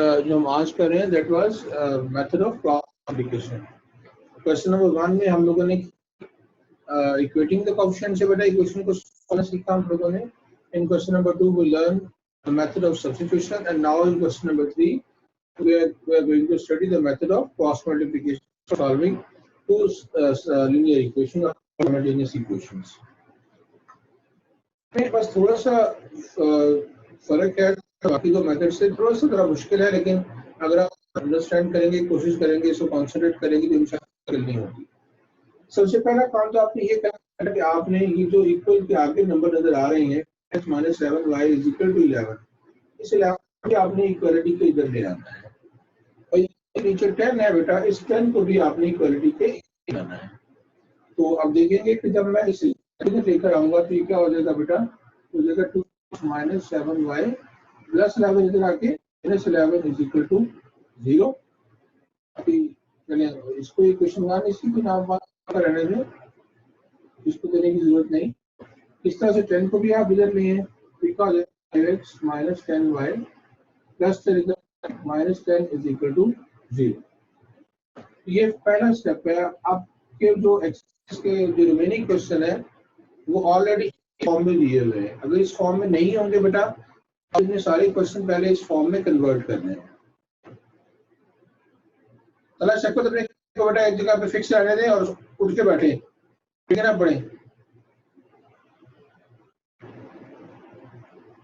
जो हम आज कर रहे हैं that was method of cross multiplication. Question number 1 में हम लोगों ने इक्वेटिंग द कोएफिशिएंट से बेटा इक्वेशन को सॉल्व सीखा हम लोगों ने। In question number 2 we learn the method of substitution and now in question number 3 we are going to study the method of cross multiplication for solving two linear equations or simultaneous equations। बस थोड़ा सा फर्क है बाकी दो method से, थोड़ा सा जरा मुश्किल है, लेकिन अगर आप अंडरस्टैंड करेंगे, कोशिश करेंगे, इसको कॉन्सेंट्रेट करेंगे तो इंशाअल्लाह करनी होगी। सबसे पहला काम तो आपने ये करना है कि आपने ये जो इक्वल के आगे नंबर नजर आ रहे हैं x - 7y = 11, इस 11 की आपने इक्वालिटी के इधर ले आना है और ये नीचे 10 है बेटा, इस 10 को भी आपने इक्वालिटी के इधर लाना है। तो अब देखेंगे कि जब मैं इसे इधर लेकर आऊंगा तो ये क्या हो जाएगा बेटा, हो जाएगा 2 - 7y + 11 इधर आके -11 = 0। अभी चलिए इसको इक्वेशन 1 इसी के नाम पर रहने दें, इसको देने की जरूरत नहीं। इस तरह से 10 को भी आप इधर लिए तो क्या हो जाएगा x - 10y + 10 -10 = 0। ये पहला स्टेप है। आपके जो एक्सरसाइज के जो रिमेनिंग क्वेश्चन है वो ऑलरेडी फॉर्म में दिए हुए हैं। अगर इस फॉर्म में नहीं होंगे बेटा, आपने सारे क्वेश्चन पहले इस फॉर्म में कन्वर्ट करने हैं। चला शक्को तो बेटा एक जगह पे फिक्स रहने दें और उठ के बैठे, ठीक है ना, पढ़े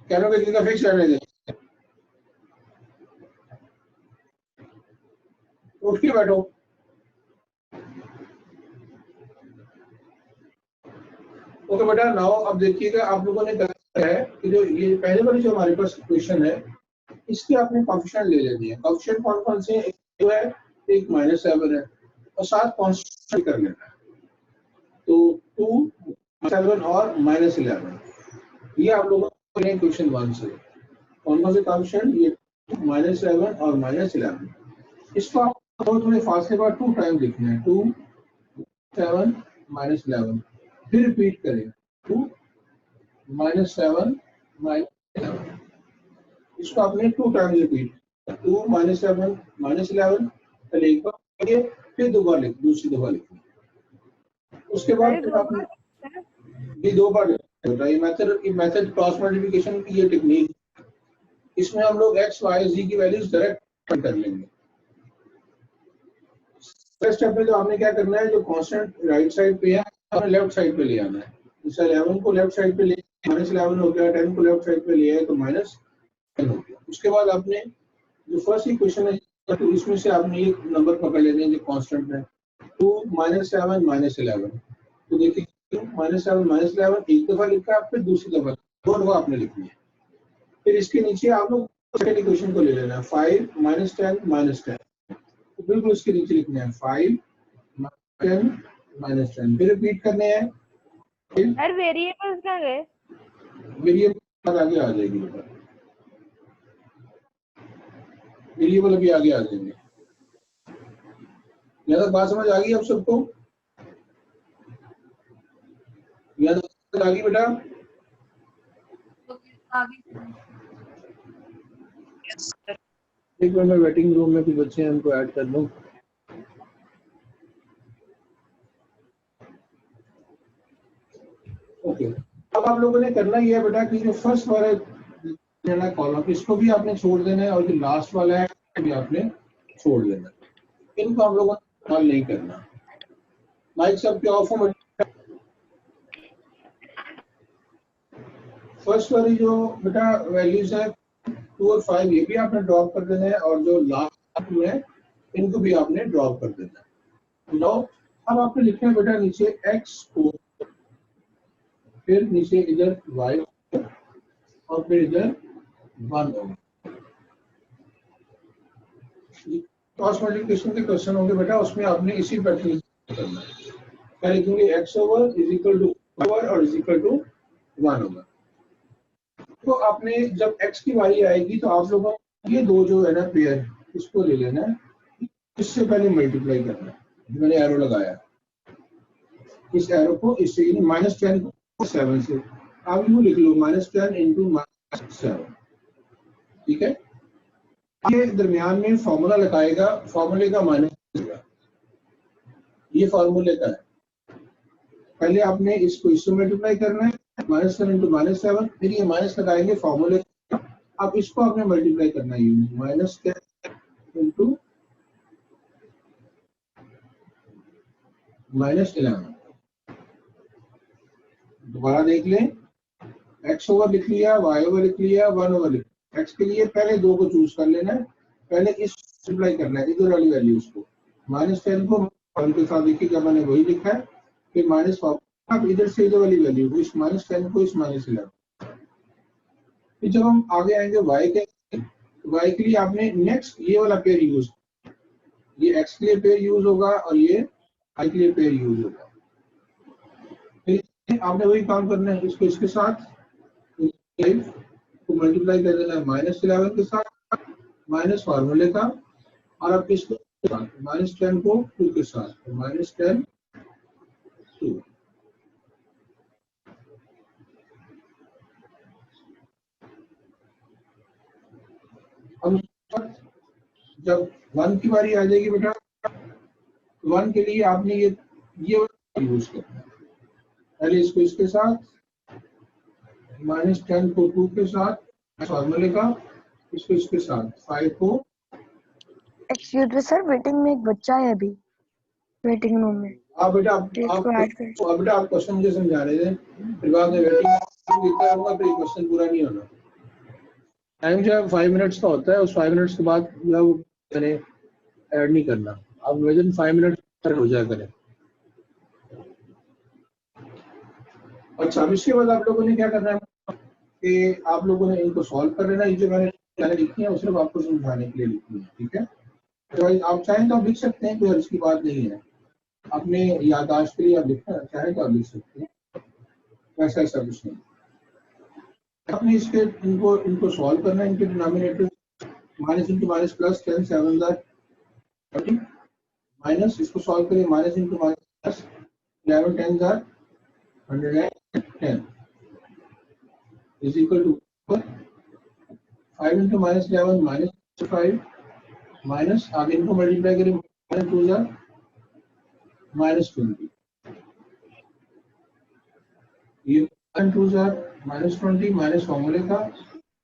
कह लो कि जगह फिक्स रहने दें, उठ के बैठो। ओके बेटा, नाउ अब देखिएगा आप लोगों ने कहा है कि जो ये पहले वाली जो हमारे पास इक्वेशन है इसके आपने कोएफिशिएंट ले लेनी है। कोएफिशिएंट कौन कौन से हैं? एक जो है एक -7 है और साथ कांस्टेंट कर लेना है, तो 2 7 और -11 ये आप लोगों को इक्वेशन 1 से कौन कौन से कोएफिशिएंट, ये 7 और -11। इसको आप थोड़े फासले पर 2 टाइम लिखना है, 2 7 -11, फिर रिपीट करें 2 -7 -11। इसको आपने 2 टाइम रिपीट, 2 -7 -11 पहले एक बार करिए, फिर दो बार लिख, दूसरी दफा लिखिए। उसके बाद फिर आपने ये 2 बार होता है। ये मेथड क्रॉस मल्टीप्लिकेशन की ये टेक्निक, इसमें हम लोग x y z की वैल्यूज डायरेक्ट कर लेंगे। फर्स्ट स्टेप में तो आपने क्या करना है, जो कांस्टेंट राइट साइड पे है आपने लेफ्ट साइड पे ले आना है। जैसे 11 को लेफ्ट साइड पे ले, -11 हो गया, 10 को लेफ्ट साइड पे ले आए तो -10 हो गया। उसके बाद आपने जो फर्स्ट इक्वेशन है तो इसमें से आपने एक नंबर पकड़ लेने हैं जो कांस्टेंट है, 2 -7 -11। तो देखिए 7 -11 एक दफा लिखा है, फिर दूसरी दफा 2 दफा आपने लिखनी है। फिर इसके नीचे आप लोग सेकंड इक्वेशन को ले लेना है, 5 -10 -10, तो बिल्कुल इसके नीचे लिखना है 5 10 -10, फिर रिपीट करने हैं। सर वेरिएबल्स कहाँ गए? वेरिएबल आगे आ जाएगी बेटा, वेरिएबल अभी आगे आ जाएंगे। यहाँ तक बात समझ आ गई आप सबको? यहाँ तक आ गई बेटा? एक मिनट में वेटिंग रूम में कुछ बच्चे हैं, उनको ऐड कर लूं। ओके, अब आप लोगों ने करना ये है बेटा कि जो फर्स्ट वाला कॉलम इसको भी आपने छोड़ देना है और जो लास्ट वाला है भी आपने छोड़ देना है। इनको हम लोगों ने हल नहीं करना। माइक सबके ऑफ हो। फर्स्ट वाली जो बेटा वैल्यूज है 2 और 5 ये भी आपने ड्रॉप कर देना है और जो लास्ट में है इनको भी आपने ड्रॉप कर देना है। नो, अब आपने लिखना है बेटा नीचे x को, फिर नीचे इधर y और फिर इधर 1 होगा। क्रॉस मल्टीप्लिकेशन के क्वेश्चन होंगे बेटा, उसमें आपने इसी पैटर्न करना है। पहले लिखेंगे x ओवर = और =1 होगा। तो आपने जब x की बारी आएगी तो आप लोगों को ये दो जो है ना पेयर, इसको ले लेना है, इससे पहले मल्टीप्लाई करना है। मैंने एरो लगाया, इस एरो को इससे -10 को 7 से, आप यूँ लिख लो -10 × -7, ठीक है। ये दरमियान में फॉर्मूला लगाएगा, फॉर्मूले का माइनस देगा, ये फॉर्मूले का है। पहले आपने इसको इससे मल्टीप्लाई करना है, -7 इंटू -7, फिर ये माइनस लगाएंगे फॉर्मूले का, अब इसको आपने मल्टीप्लाई करना है -10 इंटू -11। दोबारा देख लें, x ओवर लिख लिया, y ओवर लिख लिया, 1 ओवर लिख लिया। x के लिए पहले 2 को चूज कर लेना है, पहले इस मल्टीप्लाई करना है इधर वाली वैल्यूज को, -10 को के साथ देखिएगा मैंने वही लिखा है, फिर माइनस, अब इधर से इधर वाली वैल्यू को, इस -10 को इस -11। फिर जब हम आगे आएंगे y के लिए आपने नेक्स्ट ये वाला पेयर यूज, ये x के लिए पेयर यूज होगा और ये y के लिए पेयर यूज होगा। फिर आपने वही काम करना है, इसको इसके साथ को मल्टीप्लाई कर देना है -11 के साथ, माइनस फार्मूले का, और अब इसको -10 को 2 के साथ, -10 2। अब जब 1 की बारी आ जाएगी बेटा, 1 के लिए आपने ये यूज करना है, पहले इसको इसके साथ, -10 को 2 के साथ फॉर्मूले का, इसको इसके साथ 5 को। एक्सक्यूज मी सर, वेटिंग में एक बच्चा है अभी वेटिंग रूम में। आप बेटा आप क्वेश्चन मुझे समझा रहे थे, फिर बाद में वेटिंग लिखा होगा तो ये क्वेश्चन पूरा नहीं होना। टाइम जो है 5 मिनट्स का होता है, उस 5 मिनट्स के बाद मैंने ऐड नहीं करना, अब विदिन 5 मिनट हो जाए करें। अच्छा, अब इसके बाद आप लोगों ने क्या करना है कि आप लोगों ने इनको सॉल्व कर लेना, ये जो मैंने लिखी है वो सिर्फ आपको समझाने के लिए लिखी है, ठीक है। तो आप चाहें तो आप लिख सकते हैं, कोई हर्ज की बात नहीं है, अपने याददाश्त के लिए आप लिखना चाहें तो आप लिख सकते हैं, वैसा ऐसा कुछ नहीं। आपने इसके इनको सॉल्व करना है, इनके denominator minus into minus plus 10 7 30 minus, इसको सॉल्व करें minus into minus 11 10 110 is equal to 5 into minus 11 minus 5 minus, आगे इनको मल्टीप्लाई करें -2 -20, ये -2 -20 माइनस फॉर्मूले का,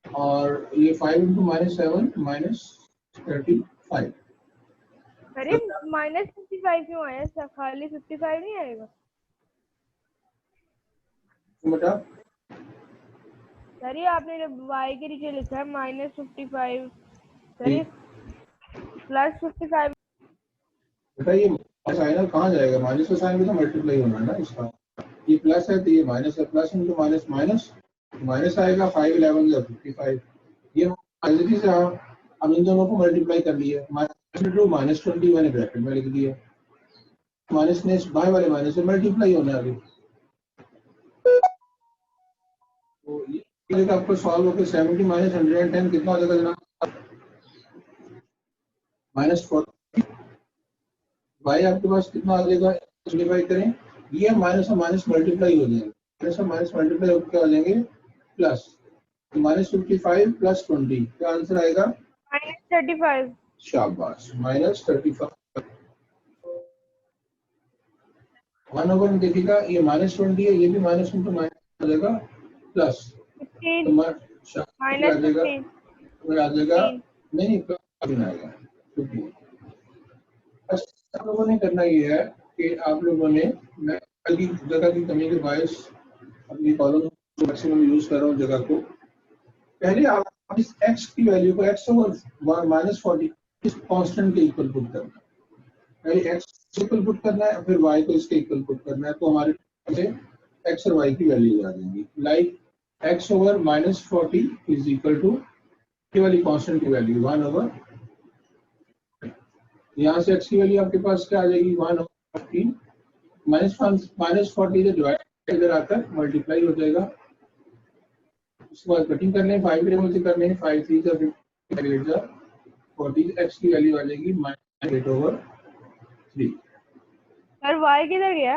और ये 5 इंटू -7 -35। अरे -55 क्यों आया सर, खाली 55 नहीं आएगा बेटा? सर ये आपने जब y के नीचे लिखा है -55, सर ये +55। बेटा ये साइन कहाँ जाएगा, माइनस का साइन भी तो मल्टीप्लाई होना है ना इसका, ये प्लस है तो ये माइनस है, plus into minus minus, minus आएगा 5 11 या 55, ये पॉजिटिव से अब इन दोनों को मल्टीप्लाई कर लिया, -20 मैंने ब्रैकेट में लिख दिया, माइनस ने बाएं वाले माइनस से मल्टीप्लाई होना है अभी, तो ये आपको सॉल्व होकर 70 माइनस 110 कितना हो जाएगा जनाब, -40। y आपके पास कितना आ जाएगा, डिवाइड करें, ये माइनस और माइनस मल्टीप्लाई हो जाएंगे, माइनस और माइनस मल्टीप्लाई होकर आ जाएंगे प्लस, तो -55 + 20 क्या आंसर आएगा, -35। शाबाश, -35। 1 ओवर में देखिएगा ये -20 है, ये भी माइनस इंटू माइनस हो जाएगा प्लस, तो आ जाएगा नहीं आएगा। आप लोगों ने करना ये है कि आप लोगों ने, मैं की जगह की कमी के बायस अपनी कॉलम मैक्सिमम यूज कर रहा हूँ जगह को, पहले आप इस x की वैल्यू को x ओवर -40 इस कांस्टेंट के इक्वल पुट करना है, पहले x इक्वल पुट करना है फिर y को इसके इक्वल पुट करना है, तो हमारे से x और y की वैल्यू आ जाएंगी, like x over -40 is equal to ये वाली कांस्टेंट की वैल्यू 1 ओवर, यहाँ से x की वैल्यू आपके पास क्या आ जाएगी 1 ओवर 15 -40 डिवाइड इधर आकर मल्टीप्लाई हो जाएगा, उसके बाद कटिंग करने 5 टेबल से करने 5 3 जा 8 जा 40, x की वैल्यू आ जाएगी -8 ओवर 3। सर y किधर गया,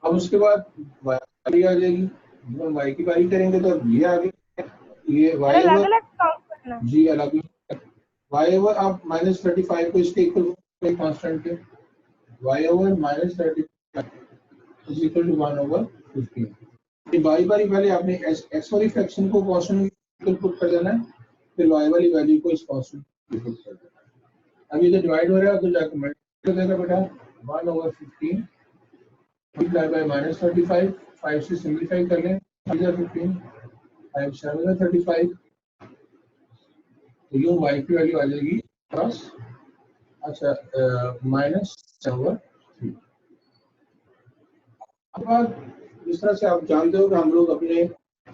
अब उसके बाद y आ जाएगी, जब हम y की बारी करेंगे तो ये आ गया, ये y अलग अलग काउंट करना, जी अलग वाई ओवर आप -35 को इसके इक्वल कांस्टेंट है, y over -35 is equal to 1/15। Y वाली पहले आपने एक्स वाली फ्रैक्शन को कांस्टेंट पुट कर देना है, फिर वाई वाली वैल्यू को इस कांस्टेंट में पुट कर देना है। अब ये जो डिवाइड हो रहा है तो जाकर मल्टीप्लाई कर देगा बेटा, 1/15 मल्टीप्लाई बाय -35, 5 से सिंपलीफाई कर लें, 15 5 7 35, तो यूं y की वैल्यू आ जाएगी प्लस अच्छा -3। अब बात जिस तरह से आप जानते हो कि हम लोग अपने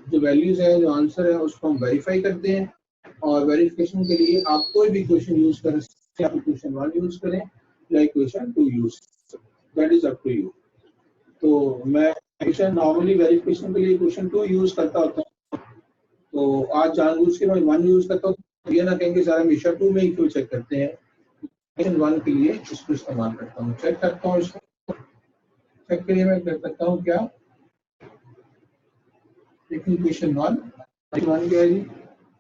जो वैल्यूज है, जो आंसर है, उसको हम वेरीफाई करते हैं, और वेरिफिकेशन के लिए आप कोई भी क्वेश्चन यूज कर सकते हैं, आप क्वेश्चन 1 यूज करें या question 2 use, that is up to you. तो मैं क्वेश्चन नॉर्मली वेरिफिकेशन के लिए क्वेश्चन 2 यूज करता होता हूँ, तो आज जानबूझ के मैं 1 यूज करता हूँ, ये ना कहेंगे सर हमेशा 2 में ही क्यों चेक करते हैं, क्वेश्चन 1 के लिए इसको इस्तेमाल करता हूँ, चेक करता हूँ इसको। चेक के लिए मैं कर सकता हूँ क्या, लेकिन क्वेश्चन 1 क्या है जी,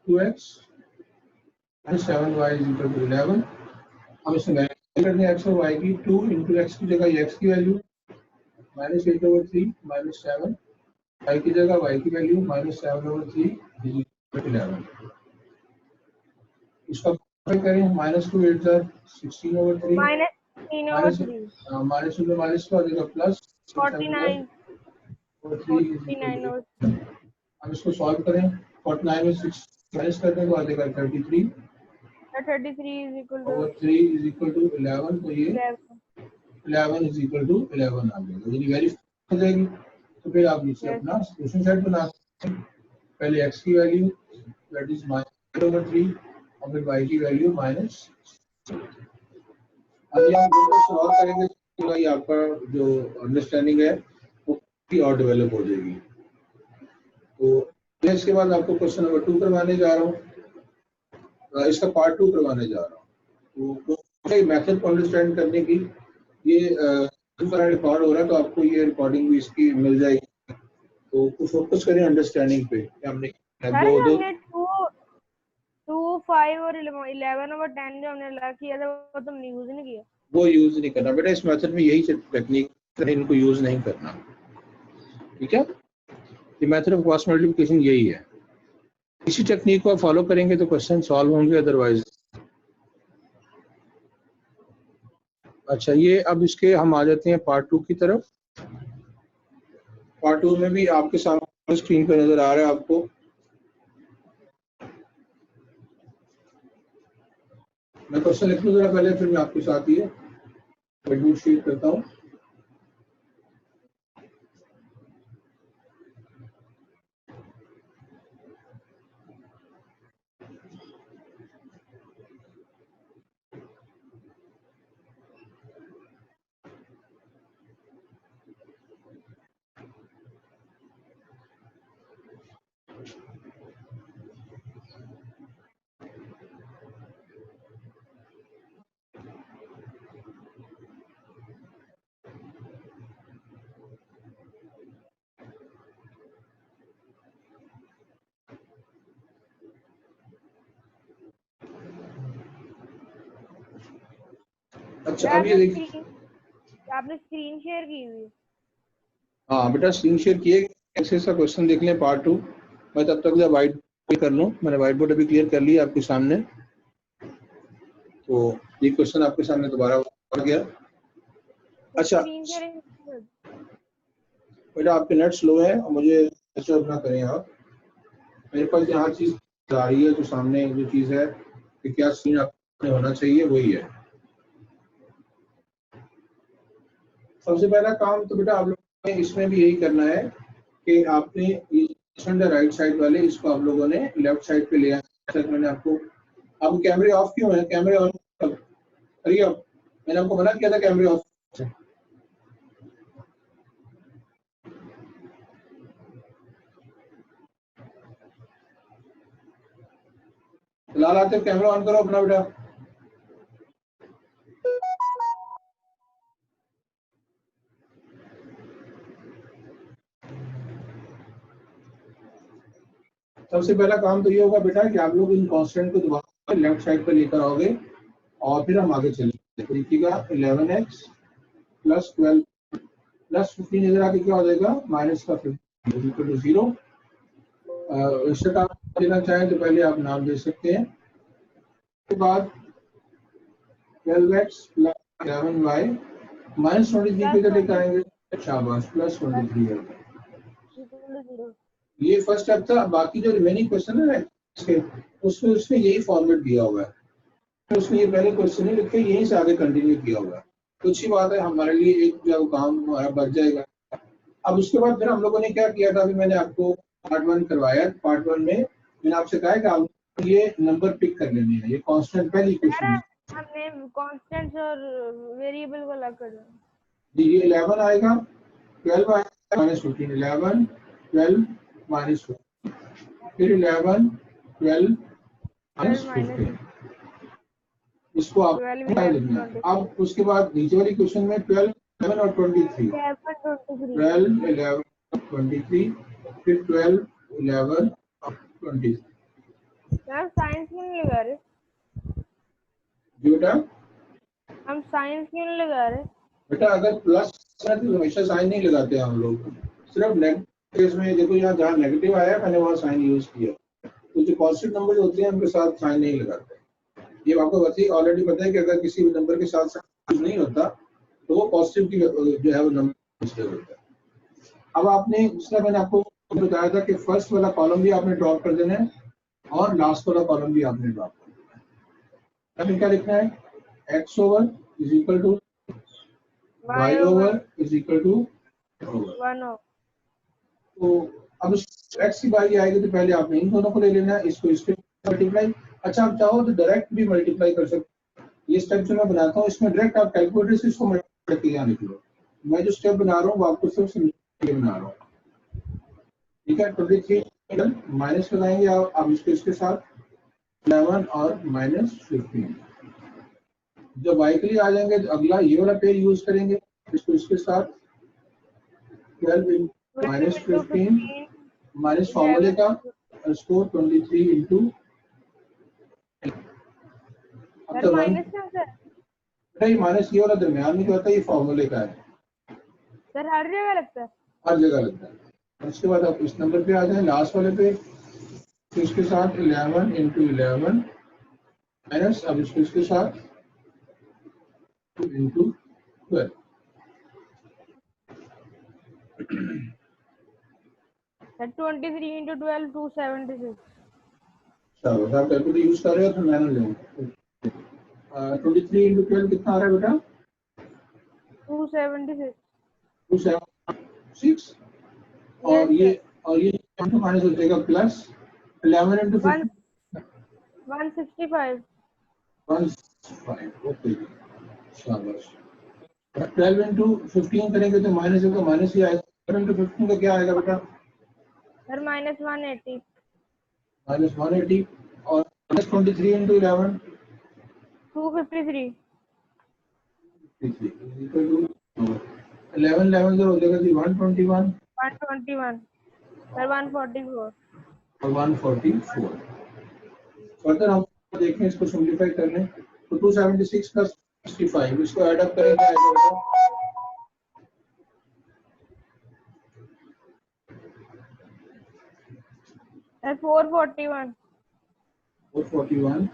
2x 7y is equal to 11। हम इसमें वैल्यू करते हैं x और y की, 2 इंटू एक्स की जगह x की वैल्यू -8/3 -7, y की जगह y की वैल्यू -7/3 इज इक्वल टू 11। इसका करें, -2 8 16/3 माइनस में माइनस का हो जाएगा प्लस 49 और 3। हम इसको सॉल्व करें, 49 में 6 माइनस करने को आ जाएगा 33 is equal to और 3 इज इक्वल टू 11, तो ये 11 इज इक्वल टू 11 आ जाएगा, यदि वेरीफाई हो जाएगी। तो फिर आप नीचे अपना सोल्यूशन सेट बना सकते हैं, पहले x की वैल्यू दैट इज -3 और फिर y की वैल्यू माइनस। अभी हम सॉल्व करेंगे तो भाई आपका जो अंडरस्टैंडिंग है वो और डेवलप हो जाएगी। तो इसके बाद आपको क्वेश्चन नंबर 2 करवाने जा रहा हूँ, इसका पार्ट 2 करवाने जा रहा हूँ। तो मेथड को अंडरस्टैंड करने की ये रिकॉर्ड हो रहा है, तो आपको ये रिकॉर्डिंग भी इसकी मिल जाएगी, तो फोकस करें अंडरस्टैंडिंग पे। हमने दो 2 5 और 11 और 10 जो हमने लगा किया था वो तुमने यूज नहीं किया, वो यूज नहीं करना बेटा, इस मेथड में यही टेक्निक है, इनको यूज नहीं करना, ठीक है। ये मेथड ऑफ क्रॉस मल्टीप्लिकेशन यही है, इसी टेक्निक को फॉलो करेंगे तो क्वेश्चन सॉल्व होंगे, अदरवाइज। अच्छा, ये अब इसके हम आ जाते हैं पार्ट 2 की तरफ। पार्ट 2 में भी आपके सामने स्क्रीन पर नजर आ रहा है आपको, मैं क्वेश्चन लिख लूँ जरा पहले, फिर मैं आपके साथ ये व्हाइट शीट करता हूँ। अच्छा, अब ये देखिए, आपने स्क्रीन शेयर की हुई है। हाँ बेटा, स्क्रीन शेयर किए, ऐसे सा क्वेश्चन देख लें पार्ट 2। मैं तब तक व्हाइट बोर्ड कर लूँ, मैंने व्हाइट बोर्ड अभी क्लियर कर लिया आपके सामने, तो ये क्वेश्चन आपके सामने दोबारा आ गया। अच्छा बेटा, आपके नेट स्लो है और मुझे डिस्टर्ब ना करें आप, मेरे पास यहाँ चीज आ रही है, जो सामने जो चीज है कि क्या सीन आपने होना चाहिए वही है। सबसे पहला काम तो बेटा आप लोगों ने इसमें भी यही करना है कि आपने राइट साइड वाले इसको आप लोगों ने लेफ्ट साइड पे ले आना। मैंने आपको कैमरे ऑफ क्यों है, कैमरे ऑन करिए आप, मैंने आपको मना किया था कैमरे ऑफ से। फिलहाल आते कैमरा ऑन करो अपना बेटा। सबसे पहला काम तो ये होगा बेटा कि आप लोग इन कांस्टेंट को दोबारा लेफ्ट साइड पर लेकर आओगे और फिर हम आगे चलेंगे। तो देखिएगा 11x प्लस 12 प्लस 15 इधर आके क्या हो जाएगा माइनस का 15 इक्वल टू 0। इससे आप देना चाहें तो पहले आप नाम दे सकते हैं। उसके बाद 12x प्लस 11y माइनस 23 किधर लेकर आएंगे, शाबाश प्लस 23 है। ये फर्स्ट स्टेप था। बाकी जो रिमेनिंग क्वेश्चन है इसके उसमें यही फॉर्मेट दिया हुआ है, उसमें ये पहले क्वेश्चन ही लिखे यहीं से आगे कंटिन्यू किया हुआ है। तो अच्छी बात है, हमारे लिए एक जो काम हमारा बच जाएगा। अब उसके बाद फिर हम लोगों ने क्या किया था, अभी मैंने आपको पार्ट 1 करवाया। पार्ट 1 में मैंने आपसे कहा है कि आप ये नंबर पिक कर लेने हैं, ये कांस्टेंट पहली इक्वेशन है। हमने कांस्टेंट्स और वेरिएबल को अलग कर दिया जी। ये 11 आएगा, 12 आएगा माइनस 15, 11 12 माइनस 15, फिर 11 12 माइनस 15, इसको आप लिखना है। अब उसके बाद नीचे वाली क्वेश्चन में 12 11 और 23, 12 11 23, फिर 12 11 23। यार साइंस क्यों नहीं लगा रहे? जी बेटा, हम साइंस क्यों नहीं लगा रहे? बेटा अगर प्लस है तो हमेशा साइन नहीं लगाते हम लोग, सिर्फ नेगेटिव केस में। देखो यहाँ जहाँ नेगेटिव आया मैंने वहाँ साइन यूज किया, तो जो पॉजिटिव नंबर होते हैं उनके साथ साइन नहीं लगाते। ये आपको ऑलरेडी पता है कि अगर किसी भी नंबर के साथ साइन नहीं होता तो वो पॉजिटिव की जो है वो नंबर पॉजिटिव होता है। अब आपने इसलिए मैंने आपको बताया था कि फर्स्ट वाला कॉलम भी आपने ड्रॉप कर देना है और लास्ट वाला कॉलम भी आपने ड्रॉप कर देना है। अब क्या लिखना है, x over is equal to y over is equal to 1। तो अब x की बारी आएगी तो पहले आपने इन दोनों को ले लेना है, इसको इसके मल्टीप्लाई। अच्छा आप चाहो तो डायरेक्ट भी मल्टीप्लाई कर सकते हैं। ये स्टेप जो मैं बनाता हूँ इसमें डायरेक्ट आप कैलकुलेटर से इसको मल्टीप्लाई करके यहाँ लिख लो। मैं जो स्टेप बना रहा हूँ वो आपको सिर्फ समझने बना रहा हूँ, ठीक है। 23 माइनस लगाएंगे आप इसके साथ 11 और माइनस 15। जब y के लिए आ जाएंगे तो अगला ये वाला पेयर यूज करेंगे, इसको इसके साथ 12 माइनस 15 माइनस फॉर्मूले का, इसको 23 इंटू माइनस ये वाला दरमियान में क्या होता है, ये फॉर्मूले का है सर, हर जगह लगता है, हर जगह लगता है। उसके बाद आप इस नंबर पे आ जाए लास्ट वाले पे, तो इसके साथ 11 इंटू 11 माइनस अब इसके साथ इंटू 12। Sir 23 into 12 276। चलो आप कैलकुलेटर यूज कर रहे हो तो मैंने लेंगे 23 इंटू 12 कितना आ रहा है बेटा, 276। 276। और ये माइनस हो जाएगा प्लस 11 इंटू 165। 15 ओके शाबाश। 12 इंटू 15 करेंगे तो माइनस होगा, माइनस ही आएगा। 12 इंटू 15 का क्या आएगा बेटा सर माइनस 180। माइनस 180 और माइनस 23 इंटू 11 253। 11 11 हो जाएगा जी 121 सर 144 और 144। फर्दर हम देखें इसको सिंपलीफाई करने तो 276 प्लस 65 इसको ऐड अप करेंगे आएगा सर 441। 441।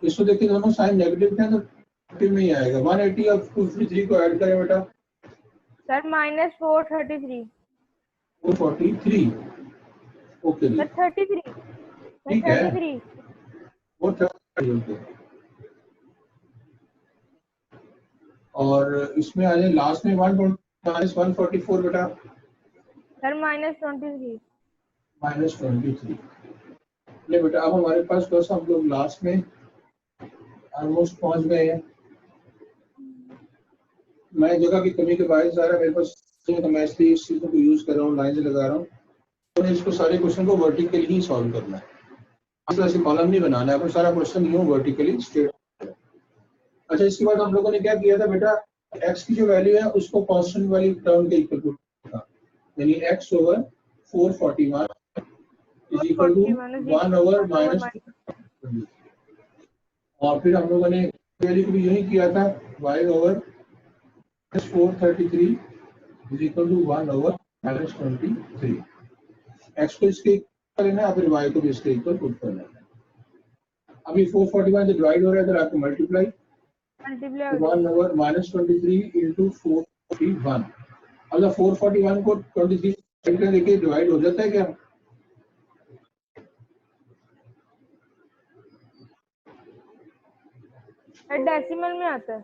इसको देखिए दोनों साइन नेगेटिव हैं तो नेगेटिव में ही आएगा। 180 और 253 को ऐड करें बेटा सर माइनस 433। 443 ओके जी सर 33। ठीक है 433 और इसमें आ जाए लास्ट में 144 बेटा सर माइनस 23। माइनस 23 नहीं बेटा। अब हमारे पास बस हम लोग लास्ट में ऑलमोस्ट पहुंच गए हैं। मैं जगह की कमी के बायस ज़रा मेरे पास तो मैं इसलिए इस चीज़ों को यूज कर रहा हूँ, लाइन से लगा रहा हूँ। तो इसको सारे क्वेश्चन को वर्टिकली ही सॉल्व करना है, ऐसे कॉलम नहीं बनाना है, पर सारा क्वेश्चन यूं वर्टिकली स्ट्रेट। अच्छा इसके बाद हम लोगों ने क्या किया था बेटा, x की जो वैल्यू है उसको कांस्टेंट वाली टर्म के इक्वल था, यानी x over 441 is equal to 1 over minus और फिर हम लोगों ने वैल्यू को भी यही किया था, y over 433 is equal to 1 over -23। x को इसके इक्वल लेना है, फिर y को भी इसके इक्वल पुट करना है। अभी 441 जो डिवाइड हो रहा है, इधर आपको मल्टीप्लाई 1 ओवर -23 इंटू 441। अब 441 को 23 देखिए डिवाइड हो जाता है क्या? डेसिमल में आता है।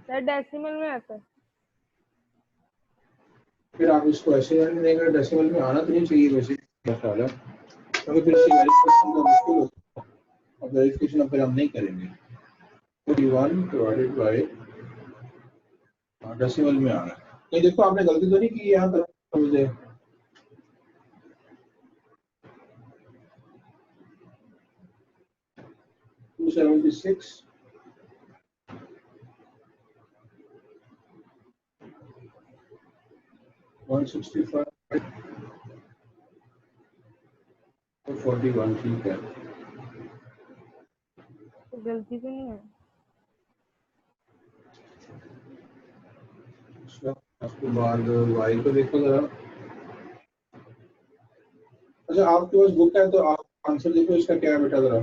सर डेसिमल में आता है। फिर आप इसको ऐसे देंगे, डेसिमल में आना तो नहीं चाहिए वैसे, क्या ख्याल है? क्योंकि फिर से वेरिफिकेशन का मुश्किल होता है और वेरिफिकेशन फिर हम नहीं करेंगे। 41 डिवाइडेड बाय डेसिमल में आना। ये देखो आपने गलती तो नहीं की यहाँ पर मुझे। टू 76 165 41 ठीक है। गलती तो नहीं है। उसके बाद वाई को देखो जरा। अच्छा आपके पास बुक है तो आप आंसर देखो इसका क्या है बेटा जरा।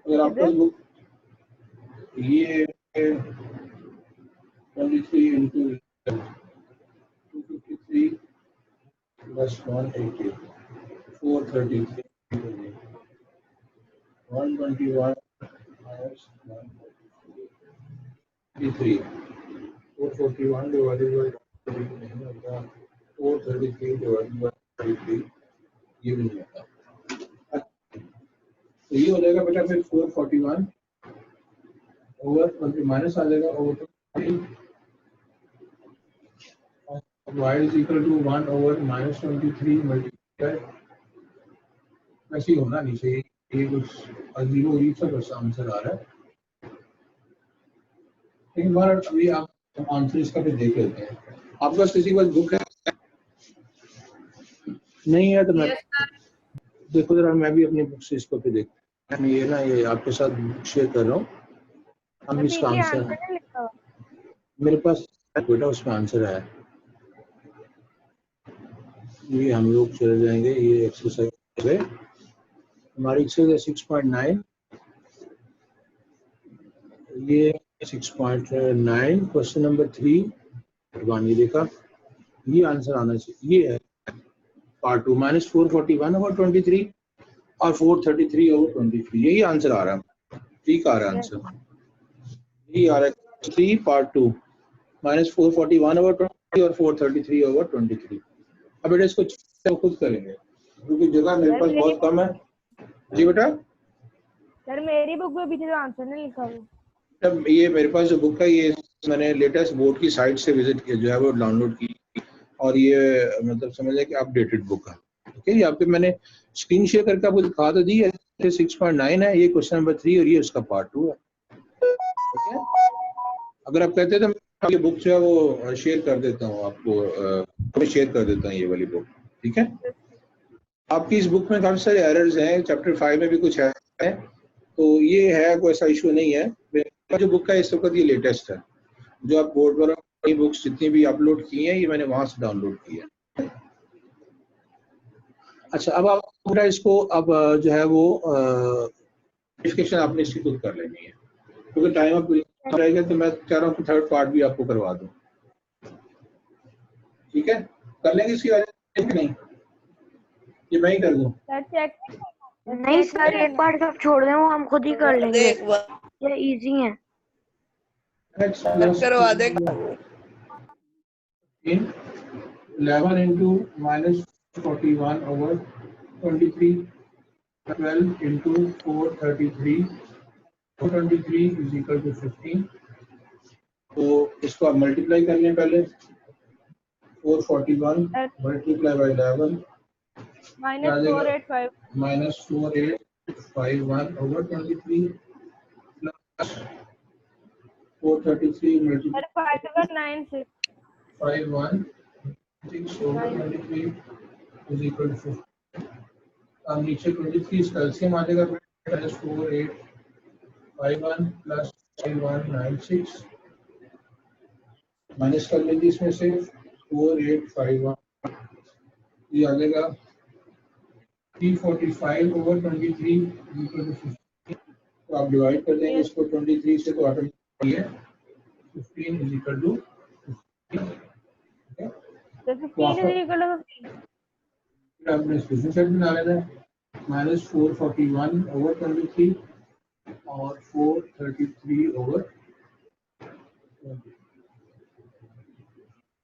अगर आपके पास बुक ये 23 into 253 plus 180 433 121 minus 133 441 divided by 433 divided by 33 ये भी नहीं आता। तो ये हो जाएगा बेटा फिर 441 ओवर माइनस आ जाएगा over y is equal to 1 over -23 multiply ऐसे ही होना नहीं चाहिए, ये कुछ जीरो ही सब बस आंसर आ रहा है। एक बार अभी आप आंसर इसका भी देख लेते हैं। आपके पास किसी के पास बुक है? नहीं है तो मैं देखो जरा, मैं भी अपनी बुक से इसको भी देख, मैं ये ना ये आपके साथ शेयर कर रहा हूँ। हम इसका आंसर मेरे पास बेटा उसमें आंसर है। ये हम लोग चले जाएंगे, ये एक्सरसाइज है हमारी एक्सरसाइज 6.9, ये 6.9 क्वेश्चन नंबर 3 ये देखा, ये आंसर आना चाहिए। ये है पार्ट 2 -441 ओवर 23 और 433 ओवर 23, यही आंसर आ रहा है। ठीक आ रहा है आंसर, यही आ रहा है 3 पार्ट 2 -441 ओवर 20 और 433 ओवर 23। अब बेटा इसको खुद करेंगे क्योंकि जगह मेरे पास बहुत कम है। जी बेटा सर मेरी बुक में पीछे तो आंसर नहीं लिखा हुआ। तब ये मेरे पास जो बुक है ये मैंने लेटेस्ट बोर्ड की साइट से विजिट किया, जो है वो डाउनलोड की, और ये मतलब समझ लें कि अपडेटेड बुक है। ठीक है, यहाँ पे मैंने स्क्रीन शेयर करके आपको दिखा तो दी है। 6.9 है, ये क्वेश्चन नंबर 3 और ये उसका पार्ट 2 है। ठीक है, अगर आप कहते हैं तो ये बुक जो है वो शेयर कर देता हूँ आपको, शेयर कर देता हूँ ये वाली बुक। ठीक है, आपकी इस बुक में काफी सारे एरर्स हैं, चैप्टर 5 में भी कुछ है, तो ये है कोई ऐसा इशू नहीं है। मेरा जो बुक है इस वक्त ये लेटेस्ट है, जो आप बोर्ड पर बुक्स जितनी भी अपलोड की हैं ये मैंने वहां से डाउनलोड की है। अच्छा, अब आप पूरा इसको अब जो है वो वेरिफिकेशन आपने इसकी खुद कर लेनी है, क्योंकि टाइम अब रहेगा तो मैं चाह रहा हूँ कि थर्ड पार्ट भी आपको करवा दूं। ठीक है, कर लेंगे इसकी वजह नहीं, ये मैं ही कर दूं? नहीं सर, एक बार जब छोड़ दें वो हम खुद ही कर लेंगे, ये इजी है। करवा देगा। 11 into -41 over 23, 12 into 433, 423 is equal to 15। तो इसको आप मल्टीप्लाई कर लें पहले। 441 multiply by 11 -4851 over 23 plus 433 multiplied अरे 5196 51 6 over 23 is equal to 50. अब नीचे 23 इसका एलसीएम आ जाएगा, प्लस 4851 प्लस 5196 माइनस कर लेंगे इसमें से 4851, ये आ जाएगा 345 over 23 equal to 50. तो आप डिवाइड कर देंगे इसको 23 से, तो ऑटोमेटिकली है 15 is equal to 15. तो 15 is equal to 15. आपने स्पेशल सेट बना लेना है, माइनस 441 over 23 और 433 over 20.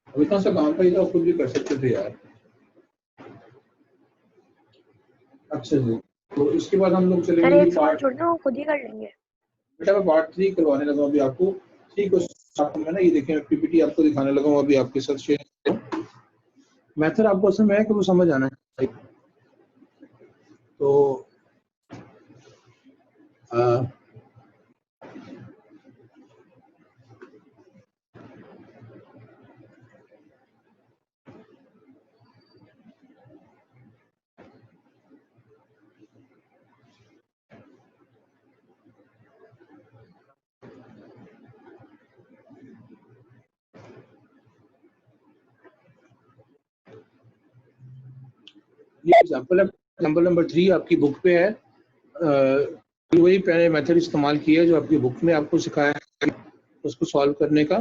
अब इतना सा काम था, तो खुद भी कर सकते थे यार. अच्छा जी, तो इसके बाद हम लोग चलेंगे पार्ट, छोड़ना वो खुद ही कर लेंगे. बेटा मैं पार्ट 3 करवाने लगा अभी आपको. ठीक है, साथ में ना ये देखें पीपीटी आपको दिखाने लगा हूँ अभी आपके साथ शेयर. मेथड आपको असल में है कि वो समझ आना है. तो ये एग्जांपल है, एग्जांपल नंबर 3 आपकी बुक पे है. वही पहले मेथड इस्तेमाल किया जो आपकी बुक में आपको सिखाया है उसको सॉल्व करने का.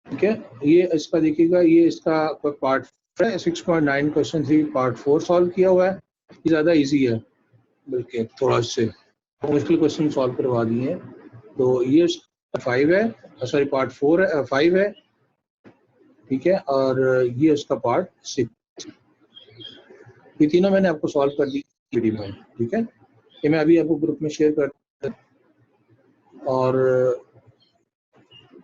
ठीक है, ये इसका देखिएगा, ये इसका पार्ट है 6.9 क्वेश्चन 3 पार्ट 4 सॉल्व किया हुआ है. ये ज़्यादा इजी है, बल्कि थोड़ा से मुश्किल क्वेश्चन सॉल्व करवा दिए हैं. तो ये 5 है, सॉरी पार्ट 4 है, 5 है. ठीक है, और ये उसका पार्ट 6. ये तीनों मैंने आपको सॉल्व कर दी वीडियो में. ठीक है, ये मैं अभी आपको ग्रुप में शेयर कर, और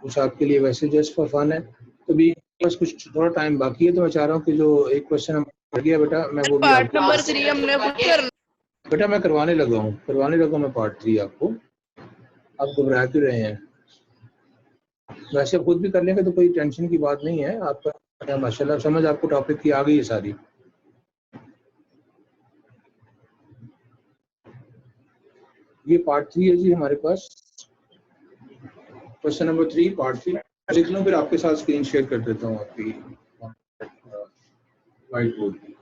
कुछ आपके लिए वैसे जस्ट फॉर फन है. तो भी बस कुछ थोड़ा टाइम बाकी है, तो मैं चाह रहा हूँ कि जो एक क्वेश्चन हम कर गया बेटा, मैं वो भी पार्ट नंबर 3 हमने कुछ कर, बेटा मैं करवाने लगा मैं पार्ट 3 आपको. आप घबरा क्यों रहे हैं? वैसे खुद भी कर लेंगे तो कोई टेंशन की बात नहीं है. आपका माशाल्लाह समझ आपको टॉपिक की आ गई है सारी. ये पार्ट 3 है जी हमारे पास. क्वेश्चन नंबर 3 पार्ट 3 लिख लो, फिर आपके साथ स्क्रीन शेयर कर देता हूँ आपकी व्हाइट बोर्ड की.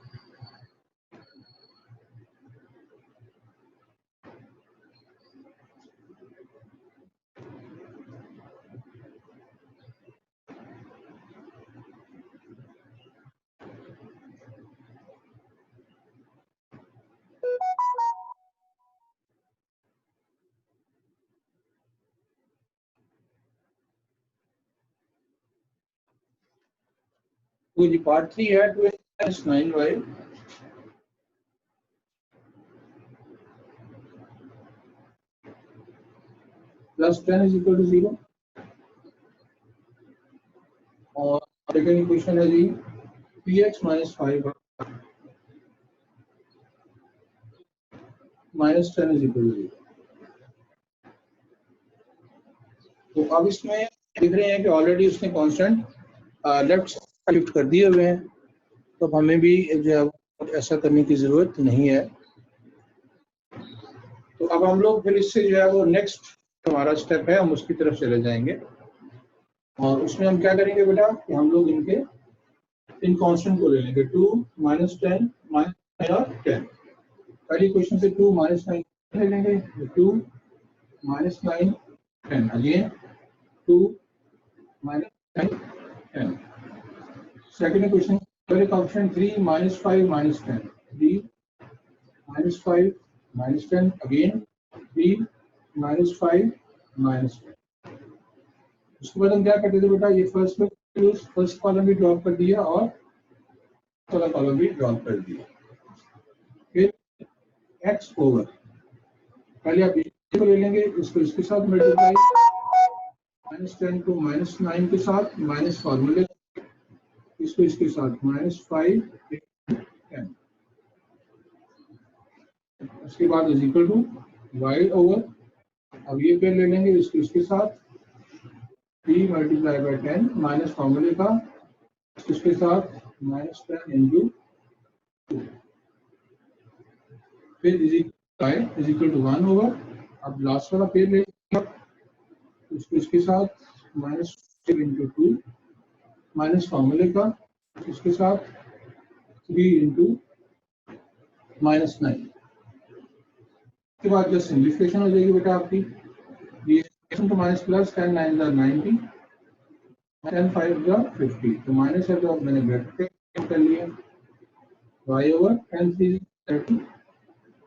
तो जी पार्ट 3 है 2x-9y plus 10 is equal to 0. और सेकंड इक्वेशन है जी 3x minus 5 minus 10 is equal to 0. तो अब इसमें दिख रहे हैं कि ऑलरेडी उसने कांस्टेंट लेफ्ट शिफ्ट कर दिए हुए हैं, तो अब हमें भी जो है ऐसा करने की जरूरत नहीं है. तो अब हम लोग फिर इससे जो है वो नेक्स्ट हमारा स्टेप है, हम उसकी तरफ चले जाएंगे. और उसमें हम क्या करेंगे बेटा कि हम लोग इन कांस्टेंट को ले लेंगे 2 माइनस 10 माइनस और 10. पहली क्वेश्चन से 2 माइनस 9 ले लेंगे, 2 minus 9 10 again 2 minus 9 10. Second question पहले option 3 minus 5 minus 10 3 minus 5 minus 10 again 3 minus 5 minus 10. उसके बाद हम क्या करते थे बेटा, ये फर्स्ट कॉलम भी ड्रॉप कर दिया और सेकंड कॉलम भी ड्रॉप कर दिया. फिर x ओवर पहले आप को ले लेंगे, इसको इसके साथ मल्टीप्लाई माइनस 10 को माइनस 9 के साथ माइनस फॉर्मूले, इसको इसके साथ माइनस 5 10. उसके बाद is equal to y over, अब ये पेड़ ले लेंगे इसको इसके साथ 3 मल्टीप्लाई बाय 10 माइनस फॉर्मूले का इसके साथ -10 इंटू 2 फिर इज इक्वल टू 1 ओवर। अब लास्ट वाला पेज ले उसको इसके साथ -5 इंटू 2 माइनस फॉर्मूले का इसके साथ 3 इंटू -9। उसके बाद जो सिंप्लीफिकेशन हो जाएगी बेटा आपकी, ये तो माइनस प्लस 10 9 90 10 5 50, तो माइनस है तो अब मैंने ब्रैकेट कर लिया y over 10 3 30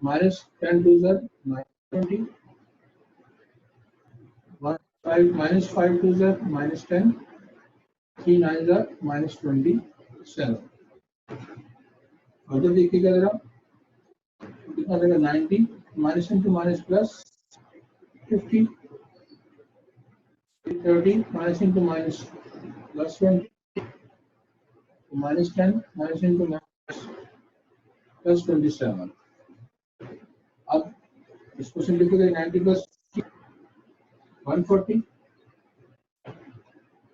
minus 10 2 20 5 minus 5 2 minus 10 3 9 minus 27। और देखिएगा जरा कितना देगा 90 minus into minus plus 50 30 minus into minus plus 20 minus 10 minus into minus plus 27। अब इसको सिंप्लीफाई 90 प्लस 140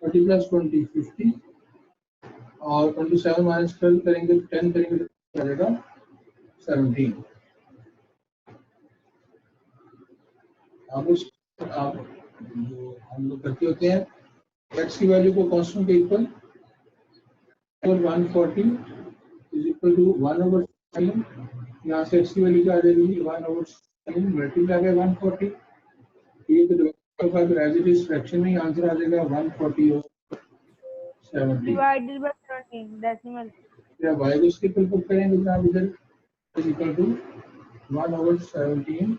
30 प्लस 20 50 और 27 माइनस 12 करेंगे 10 करेंगे तो चलेगा 17। अब जो हम लोग करते होते हैं x की वैल्यू को कांस्टेंट के equal 140 is equal to 1 over 7। यहाँ से x की वैल्यू क्या आ जाएगी 1 ओवर 7 मल्टीप्लाई बाय 140। ये तो एज इट इज फ्रैक्शन में आंसर आ जाएगा 140 और 70 डिवाइडेड बाय 17 डेसिमल। या y को इसके ऊपर पुट करेंगे तो आप इधर इज इक्वल टू 1 ओवर 17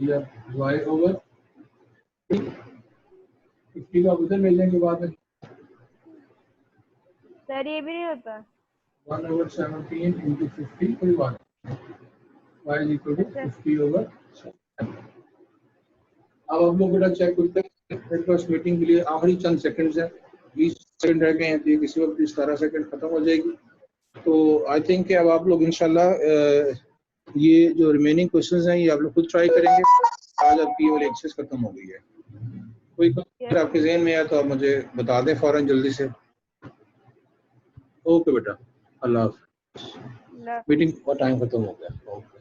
या y ओवर 50 का उधर ले जाएंगे बाद में सर ये भी नहीं होता 1 ओवर 17 into 50 कोई बात नहीं, y is equal to 50 over 7। अब आप लोग बेटा चेक करते हैं मेरे पास मीटिंग के लिए आखिरी चंद सेकंड्स हैं, 20 सेकंड रह गए हैं, तो किसी वक्त 17 सेकंड खत्म हो जाएगी। तो आई थिंक कि अब आप लोग इंशाल्लाह ये जो रिमेनिंग क्वेश्चंस हैं ये आप लोग खुद ट्राई करेंगे। आज आपकी ये वाली एक्सरसाइज खत्म हो गई है। कोई क्वेश्चन आपके जहन में है तो आप मुझे बता दें फौरन जल्दी से। ओके बेटा, अल्लाह हाफ़िज़। मीटिंग का टाइम खत्म हो गया। ओके।